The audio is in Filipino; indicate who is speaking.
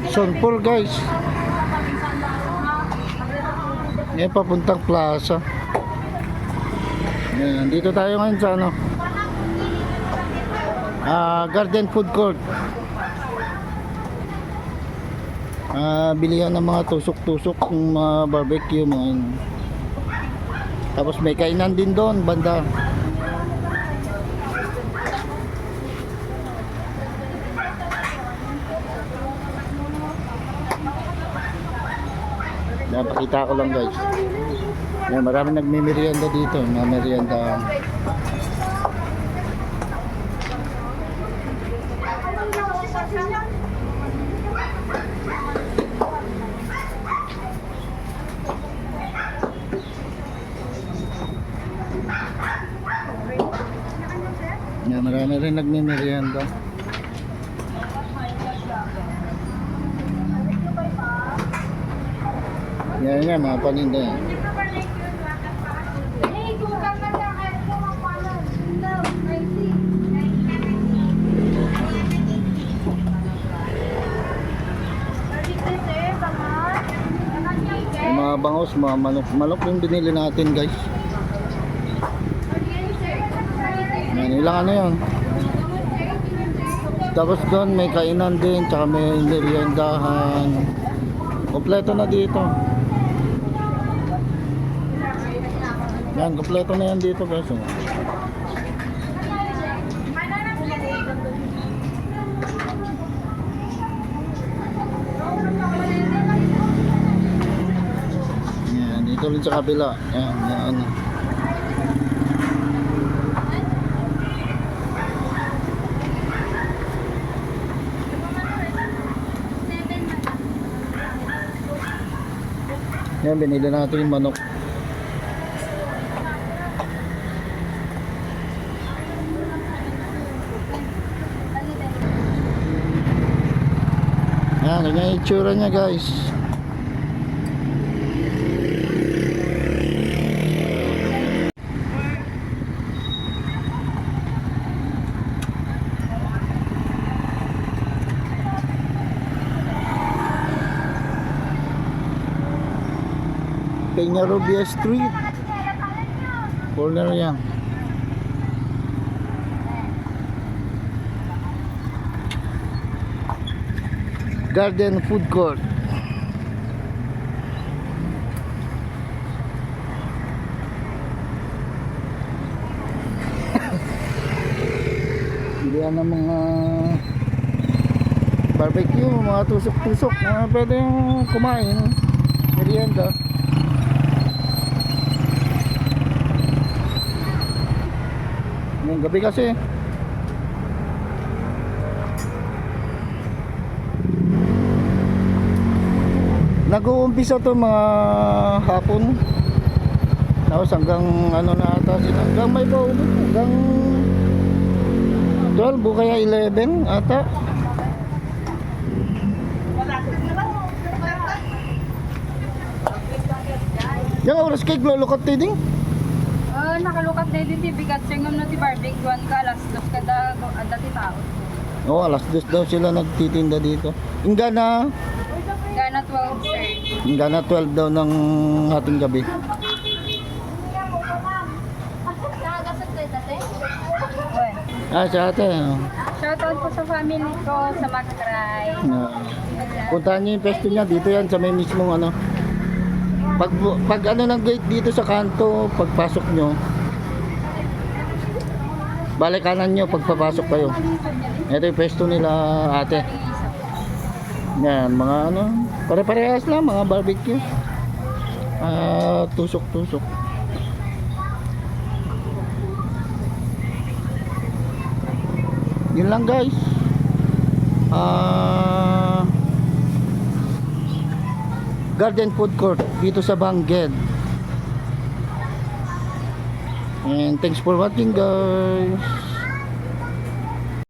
Speaker 1: Sonpur guys. Yan papuntang plaza. Yan, dito tayo ngayon sa ano, Garden Food Court. Bilihan ng mga tusok-tusok, mga barbecue, mga ano. Tapos may kainan din doon banda. Napakita ko lang guys. Yan, marami nagme-merienda dito, mga merienda. Yan, marami rin nagme-merienda. Yan, mga paninda yan. Yung mga bangos, mga manok yung binili natin guys. Yan, ilang ano yun. Tapos doon may kainan din, tsaka may meriendahan. Kompleto na dito. Yan, kompleto na yan dito guys. Yan, dito rin sa kabila. Yan, yan. Yan, binili natin yung manok. Yan, ganyan yung itsura niya guys. Peñarobia Street, corner yan. Garden Food Court. Bilihan ng mga barbecue, mga tusok-tusok na pwede kumain, merienda. Ngayong gabi kasi nag-uumpisa to mga hapon. Tapos hanggang ano na ata sila, hanggang may baon, hanggang 12 o kaya 11 ata. Yung oras kay lulukat tiding?
Speaker 2: Nakalukat na din ti bigat singam na ti barbecuean ka alas 2 kada dati tao.
Speaker 1: Oo, alas 2 daw sila nagtitinda dito. Ingana
Speaker 2: 12 sir.
Speaker 1: Ingana 12 daw ng ating gabi. Si ate.
Speaker 2: Shoutout po sa family ko sa Magkray.
Speaker 1: Puntahan niyo yung pesto niya dito yan sa may mismong ano. Pag ano ng gate dito sa kanto, pagpasok nyo, balik kanan nyo pagpapasok kayo. Ito yung pesto nila ate. Yan, mga ano, pare-parehas lang, mga barbecue. Tusok-tusok. Yun lang guys. Garden Food Court dito sa Bangged. And thanks for watching guys.